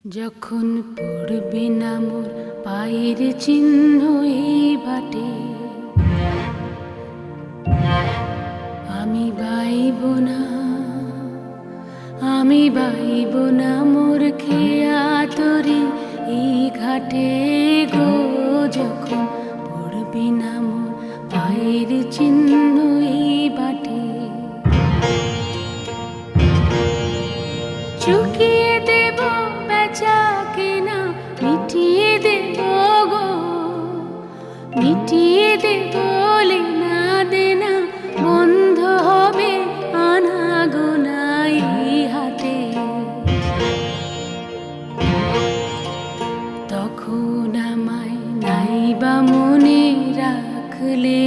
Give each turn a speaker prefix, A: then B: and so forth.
A: যখন পড়বে না মোর পায়ের চিহ্ন এই বাটে, আমি বাইব না, আমি বাইব না মোর খেয়া তরি এই ঘাটে গো। যখন পড়বে না মোর পায়ের চিহ্ন এই বাটে, চুকিয়ে দেব বেচা কেনা, মিটিয়ে দেব গো, মিটিয়ে দেব লেনা দেনা, বন্ধ হবে আনাগোনা এই হাটে। তখন আমায় নাইবা মনে রাখলে